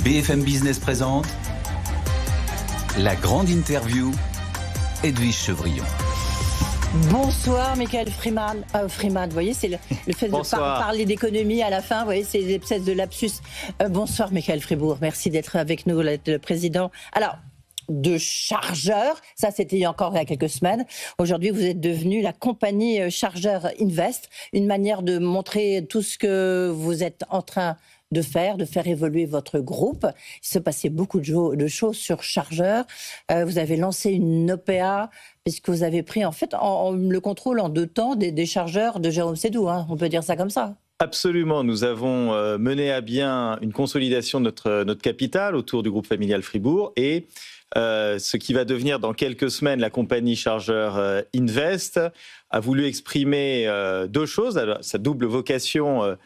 BFM Business présente la grande interview, Edwige Chevrillon. Bonsoir, Michael Freeman. Vous voyez, c'est le fait de parler d'économie à la fin. Vous voyez, c'est des espèces de lapsus. Bonsoir, Michael Fribourg. Merci d'être avec nous, le président. Alors, de Chargeur, ça c'était il y a quelques semaines. Aujourd'hui, vous êtes devenu la compagnie Chargeur Invest. Une manière de montrer tout ce que vous êtes en train de faire évoluer votre groupe. Il se passait beaucoup de choses sur Chargeur. Vous avez lancé une OPA, puisque vous avez pris en fait le contrôle en 2 temps des chargeurs de Jérôme Sédou. On peut dire ça comme ça. Absolument. Nous avons mené à bien une consolidation de notre capital autour du groupe familial Fribourg et ce qui va devenir dans quelques semaines la compagnie Chargeur Invest a voulu exprimer 2 choses. Alors, sa double vocation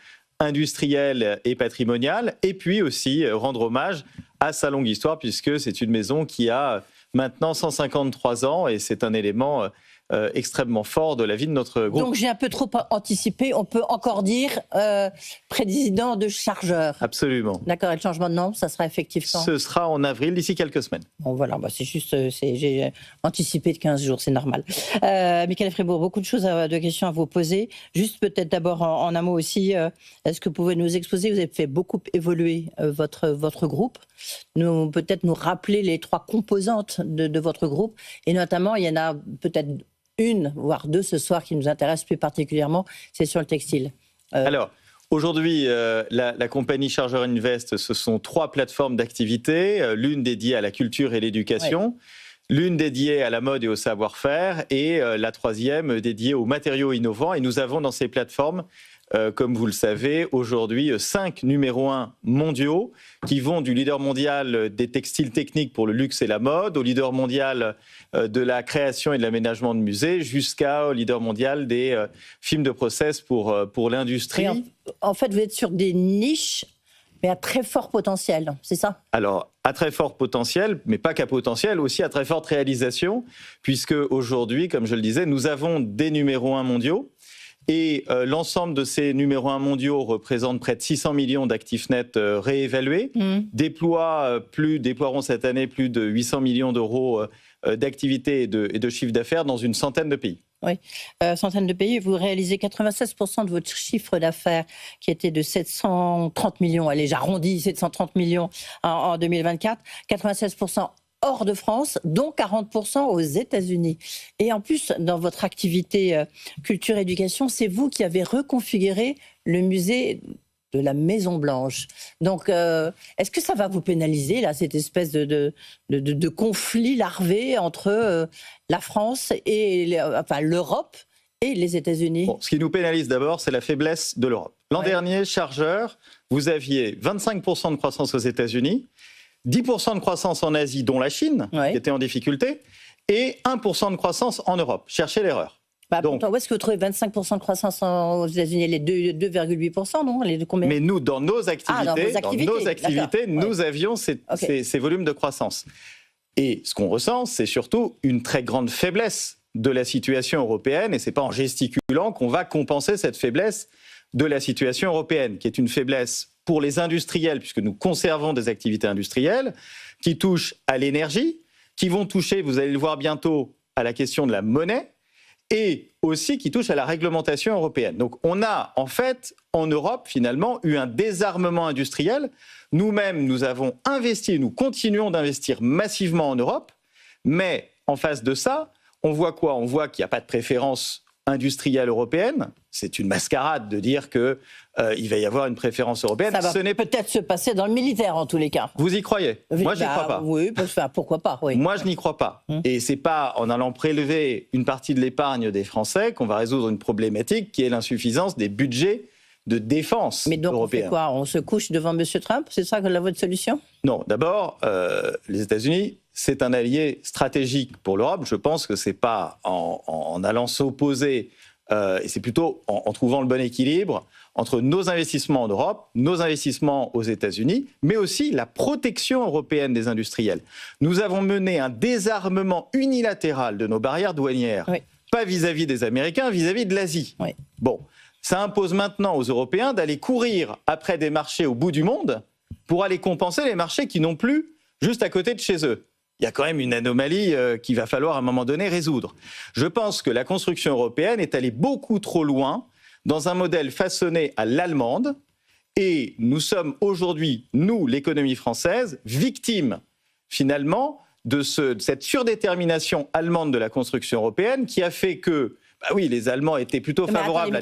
industrielle et patrimoniale, et puis aussi rendre hommage à sa longue histoire, puisque c'est une maison qui a maintenant 153 ans, et c'est un élément extrêmement fort de la vie de notre groupe. Donc j'ai un peu trop anticipé, on peut encore dire président de Chargeur. Absolument. D'accord, et le changement de nom, ça sera effectif quand ? Ce sera en avril, d'ici quelques semaines. Bon voilà, c'est juste, j'ai anticipé de 15 jours, c'est normal. Michael Fribourg, beaucoup de questions à vous poser. Juste peut-être d'abord en un mot aussi, est-ce que vous pouvez nous exposer, vous avez fait beaucoup évoluer votre groupe, peut-être nous rappeler les 3 composantes de votre groupe, et notamment il y en a peut-être 1, voire 2 ce soir qui nous intéressent plus particulièrement, c'est sur le textile. Alors, aujourd'hui, la compagnie Chargeur Invest, ce sont 3 plateformes d'activité, l'une dédiée à la culture et l'éducation, l'une dédiée à la mode et au savoir-faire, et la 3e dédiée aux matériaux innovants. Et nous avons dans ces plateformes, comme vous le savez, aujourd'hui 5 numéros 1 mondiaux qui vont du leader mondial des textiles techniques pour le luxe et la mode, au leader mondial de la création et de l'aménagement de musées, jusqu'au leader mondial des films de process pour l'industrie. En fait, vous êtes sur des niches, mais à très fort potentiel, c'est ça ? Alors, à très fort potentiel, mais pas qu'à potentiel, aussi à très forte réalisation, puisque aujourd'hui, comme je le disais, nous avons des numéros 1 mondiaux. Et l'ensemble de ces numéros 1 mondiaux représente près de 600 millions d'actifs nets réévalués, déploieront cette année plus de 800 millions d'euros d'activités et de chiffre d'affaires dans une centaine de pays. Oui, centaines de pays. Vous réalisez 96% de votre chiffre d'affaires qui était de 730 millions, allez, j'arrondis, 730 millions en 2024, 96% hors de France, dont 40% aux États-Unis. Et en plus, dans votre activité culture-éducation, c'est vous qui avez reconfiguré le musée de la Maison-Blanche. Donc, est-ce que ça va vous pénaliser, là, cette espèce de conflit larvé entre la France et l'Europe et les États-Unis ? Ce qui nous pénalise d'abord, c'est la faiblesse de l'Europe. L'an dernier, Chargeur, vous aviez 25% de croissance aux États-Unis, 10% de croissance en Asie, dont la Chine, qui était en difficulté, et 1% de croissance en Europe. Cherchez l'erreur. Pourtant, où est-ce que vous trouvez 25% de croissance aux États-Unis, les 2,8%, non ? Combien ? Mais nous, dans nos activités, nous avions ces volumes de croissance. Et ce qu'on ressent, c'est surtout une très grande faiblesse de la situation européenne, et ce n'est pas en gesticulant qu'on va compenser cette faiblesse de la situation européenne, qui est une faiblesse pour les industriels, puisque nous conservons des activités industrielles, qui touchent à l'énergie, qui vont toucher, vous allez le voir bientôt, à la question de la monnaie, et aussi qui touchent à la réglementation européenne. Donc on a en fait, en Europe, finalement, eu un désarmement industriel. Nous-mêmes, nous avons investi, nous continuons d'investir massivement en Europe, mais en face de ça, on voit quoi ? On voit qu'il n'y a pas de préférence industrielle européenne. C'est une mascarade de dire qu'il va y avoir une préférence européenne. Ça va peut-être se passer dans le militaire, en tous les cas. Vous y croyez ? Moi, je n'y crois pas. Oui, pourquoi pas. Oui. Moi, je n'y crois pas. Et ce n'est pas en allant prélever une partie de l'épargne des Français qu'on va résoudre une problématique qui est l'insuffisance des budgets de défense européens. Mais donc, européens. On fait quoi ? On se couche devant M. Trump ? C'est ça votre solution ? Non, d'abord, les États-Unis, c'est un allié stratégique pour l'Europe. Je pense que ce n'est pas en allant s'opposer, et c'est plutôt en trouvant le bon équilibre entre nos investissements en Europe, nos investissements aux États-Unis, mais aussi la protection européenne des industriels. Nous avons mené un désarmement unilatéral de nos barrières douanières, pas vis-à-vis des Américains, vis-à-vis de l'Asie. Oui. Bon, ça impose maintenant aux Européens d'aller courir après des marchés au bout du monde pour aller compenser les marchés qui n'ont plus juste à côté de chez eux. Il y a quand même une anomalie qu'il va falloir à un moment donné résoudre. Je pense que la construction européenne est allée beaucoup trop loin dans un modèle façonné à l'allemande, et nous sommes aujourd'hui, nous, l'économie française, victimes finalement de cette surdétermination allemande de la construction européenne qui a fait que, oui, les Allemands étaient plutôt favorables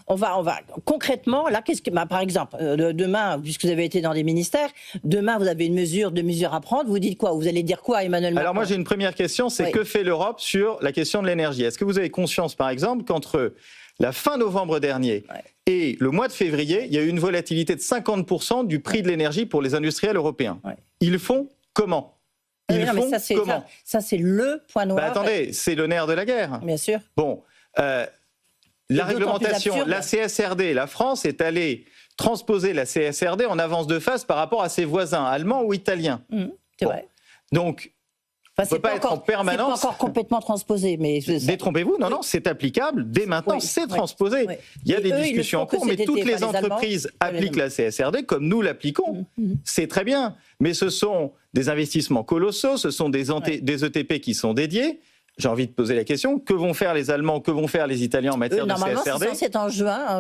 on va concrètement, là, par exemple, demain, puisque vous avez été dans des ministères, demain vous avez deux mesures à prendre, vous dites quoi? Vous allez dire quoi à Emmanuel Macron? Alors moi j'ai une première question, c'est que fait l'Europe sur la question de l'énergie? Est-ce que vous avez conscience, par exemple, qu'entre la fin novembre dernier et le mois de février, il y a eu une volatilité de 50% du prix de l'énergie pour les industriels européens? Ils font comment? Ça, c'est le point noir. Attendez, c'est le nerf de la guerre. Bien sûr. Bon, la réglementation, la CSRD, la France est allée transposer la CSRD en avance de phase par rapport à ses voisins allemands ou italiens. C'est vrai. Donc, on ne peut pas être en permanence... C'est pas encore complètement transposé. Mais détrompez-vous, non, c'est applicable. Dès maintenant, c'est transposé. Il y a des discussions en cours, mais toutes les entreprises appliquent la CSRD comme nous l'appliquons. C'est très bien. Mais ce sont des investissements colossaux, ce sont des ETP qui sont dédiés. J'ai envie de poser la question, que vont faire les Allemands, que vont faire les Italiens en matière de CSRD? C'est en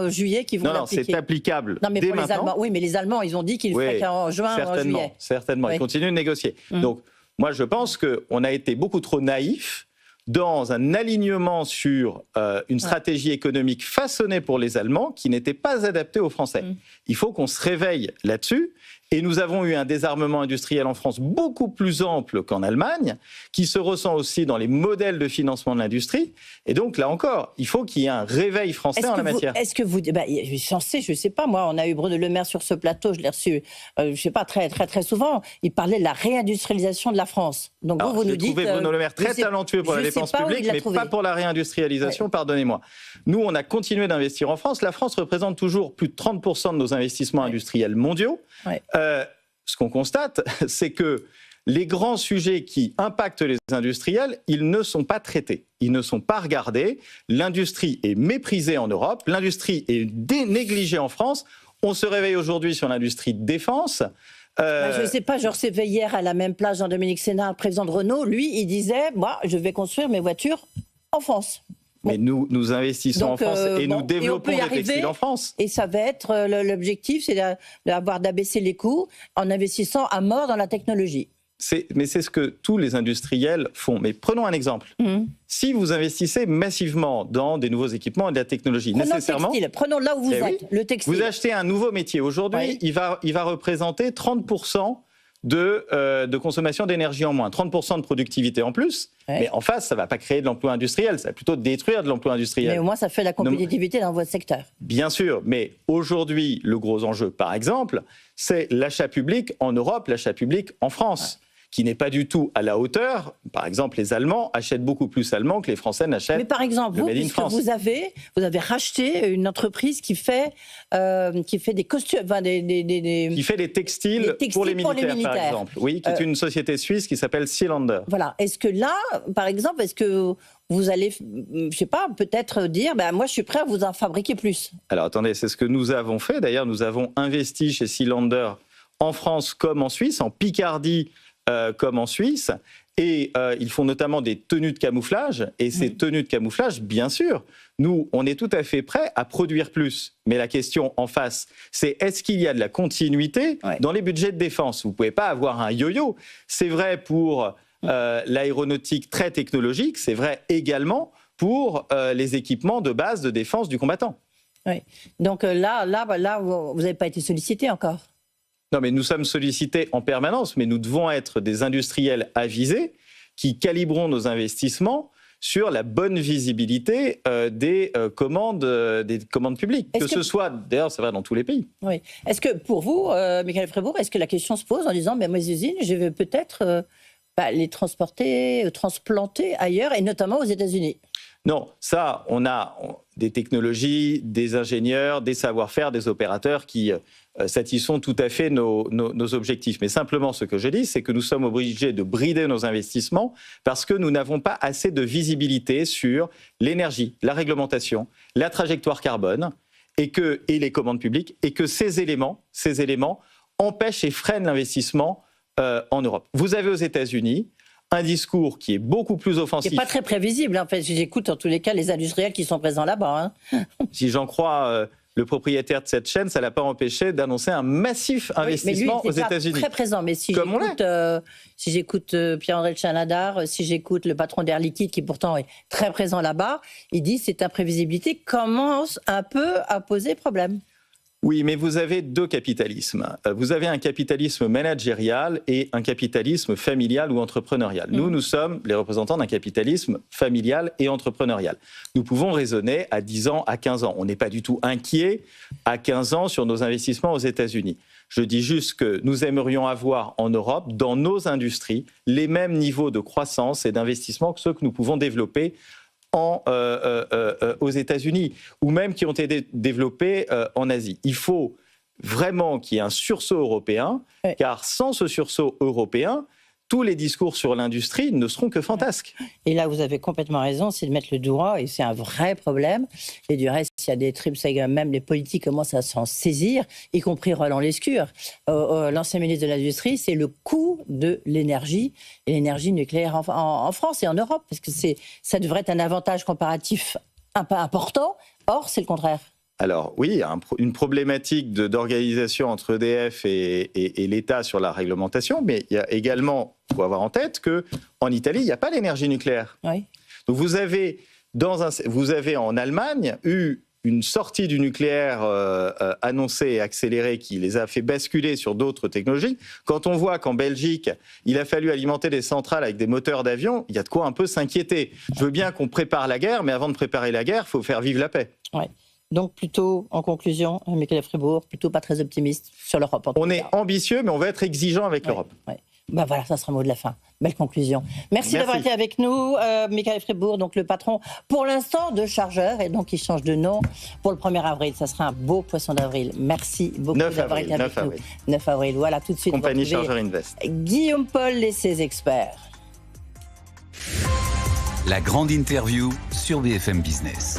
juillet qu'ils vont l'appliquer. Non, c'est applicable dès maintenant. Les Allemands, oui, mais les Allemands, ils ont dit qu'ils le feraient qu'en juin, en juillet. Certainement, ils continuent de négocier. Donc, moi, je pense qu'on a été beaucoup trop naïfs dans un alignement sur une stratégie économique façonnée pour les Allemands qui n'était pas adaptée aux Français. Il faut qu'on se réveille là-dessus. Et nous avons eu un désarmement industriel en France beaucoup plus ample qu'en Allemagne, qui se ressent aussi dans les modèles de financement de l'industrie. Et donc, là encore, il faut qu'il y ait un réveil français en la matière. Est-ce que vous... je ne sais pas, moi, on a eu Bruno Le Maire sur ce plateau, je l'ai reçu, je ne sais pas, très, très, très souvent. Il parlait de la réindustrialisation de la France. Donc vous nous dites... J'ai trouvé Bruno Le Maire très talentueux pour la dépense publique, mais pas pour la réindustrialisation, pardonnez-moi. Nous, on a continué d'investir en France. La France représente toujours plus de 30% de nos investissements industriels mondiaux. Ce qu'on constate, c'est que les grands sujets qui impactent les industriels, ils ne sont pas traités, ils ne sont pas regardés. L'industrie est méprisée en Europe, l'industrie est négligée en France. On se réveille aujourd'hui sur l'industrie de défense. Je ne sais pas, je recevais hier à la même place Jean-Dominique Sénard, le président de Renault. Lui, il disait, moi, je vais construire mes voitures en France. Mais nous investissons en France et nous développons des textiles en France. Et ça va être l'objectif, c'est d'abaisser les coûts en investissant à mort dans la technologie. Mais c'est ce que tous les industriels font. Mais prenons un exemple. Si vous investissez massivement dans des nouveaux équipements et de la technologie, nécessairement... Le textile. Prenons là où vous êtes, le textile. Vous achetez un nouveau métier. Aujourd'hui, il va représenter 30% de consommation d'énergie en moins, 30% de productivité en plus, mais en face, ça ne va pas créer de l'emploi industriel, ça va plutôt détruire de l'emploi industriel. Mais au moins, ça fait la compétitivité dans votre secteur. Bien sûr, mais aujourd'hui, le gros enjeu, par exemple, c'est l'achat public en Europe, l'achat public en France. Qui n'est pas du tout à la hauteur. Par exemple, les Allemands achètent beaucoup plus allemand que les Français n'achètent. Mais par exemple, vous avez racheté une entreprise qui fait des costumes, qui fait des textiles pour les militaires, par exemple. Oui, qui est une société suisse qui s'appelle Sealander. Voilà. Est-ce que là, par exemple, est-ce que vous allez, je ne sais pas, peut-être dire, moi je suis prêt à vous en fabriquer plus? Alors attendez, c'est ce que nous avons fait. D'ailleurs, nous avons investi chez Sealander en France comme en Suisse, en Picardie, comme en Suisse, et ils font notamment des tenues de camouflage, et ces tenues de camouflage, bien sûr, nous, on est tout à fait prêts à produire plus. Mais la question en face, c'est est-ce qu'il y a de la continuité dans les budgets de défense? Vous ne pouvez pas avoir un yo-yo. C'est vrai pour l'aéronautique très technologique, c'est vrai également pour les équipements de base de défense du combattant. Oui. Donc là, vous n'avez pas été sollicité encore? Non, mais nous sommes sollicités en permanence, mais nous devons être des industriels avisés qui calibrons nos investissements sur la bonne visibilité des commandes publiques. Que ce soit, d'ailleurs, c'est vrai dans tous les pays. Oui. Est-ce que pour vous, Michael Freiburg, est-ce que la question se pose en disant, mes usines, je vais peut-être les transplanter ailleurs, et notamment aux États-Unis? Non, ça, on a des technologies, des ingénieurs, des savoir-faire, des opérateurs qui satisfont tout à fait nos objectifs. Mais simplement, ce que je dis, c'est que nous sommes obligés de brider nos investissements parce que nous n'avons pas assez de visibilité sur l'énergie, la réglementation, la trajectoire carbone et les commandes publiques, et que ces éléments, empêche et freine l'investissement en Europe. Vous avez aux États-Unis un discours qui est beaucoup plus offensif. Qui n'est pas très prévisible. En fait, j'écoute en tous les cas les industriels qui sont présents là-bas. Si j'en crois le propriétaire de cette chaîne, ça ne l'a pas empêché d'annoncer un massif investissement aux États-Unis. Très présent, mais si j'écoute Pierre-André Tchanadar, si j'écoute le patron d'Air Liquide qui pourtant est très présent là-bas, il dit que cette imprévisibilité commence un peu à poser problème. Oui, mais vous avez deux capitalismes. Vous avez un capitalisme managérial et un capitalisme familial ou entrepreneurial. Nous sommes les représentants d'un capitalisme familial et entrepreneurial. Nous pouvons raisonner à 10 ans, à 15 ans. On n'est pas du tout inquiet à 15 ans sur nos investissements aux États-Unis. Je dis juste que nous aimerions avoir en Europe, dans nos industries, les mêmes niveaux de croissance et d'investissement que ceux que nous pouvons développer aux États-Unis, ou même qui ont été développés en Asie. Il faut vraiment qu'il y ait un sursaut européen, car sans ce sursaut européen, tous les discours sur l'industrie ne seront que fantasques. Et là, vous avez complètement raison, c'est de mettre le doigt, et c'est un vrai problème. Et du reste, il y a des tribus, même les politiques commencent à s'en saisir, y compris Roland Lescure, l'ancien ministre de l'Industrie, c'est le coût de l'énergie, et l'énergie nucléaire en France et en Europe, parce que ça devrait être un avantage comparatif important, or c'est le contraire. Alors oui, il y a une problématique d'organisation entre EDF et l'État sur la réglementation, mais il y a également, il faut avoir en tête qu'en Italie, il n'y a pas l'énergie nucléaire. Oui. Donc vous avez en Allemagne eu une sortie du nucléaire annoncée et accélérée qui les a fait basculer sur d'autres technologies. Quand on voit qu'en Belgique, il a fallu alimenter des centrales avec des moteurs d'avion, il y a de quoi un peu s'inquiéter. Je veux bien qu'on prépare la guerre, mais avant de préparer la guerre, il faut faire vivre la paix. Oui. Donc plutôt, en conclusion, Michael Fribourg, plutôt pas très optimiste sur l'Europe. On est ambitieux, mais on va être exigeant avec l'Europe. Ouais. Ben voilà, ça sera le mot de la fin. Belle conclusion. Merci. D'avoir été avec nous, Michael Fribourg, donc le patron, pour l'instant, de Chargeur, et donc il change de nom pour le 1er avril. Ça sera un beau poisson d'avril. Merci beaucoup d'avoir été avec nous. 9 avril, voilà, tout de suite. Compagnie Chargeur Invest. Guillaume Paul et ses experts. La grande interview sur BFM Business.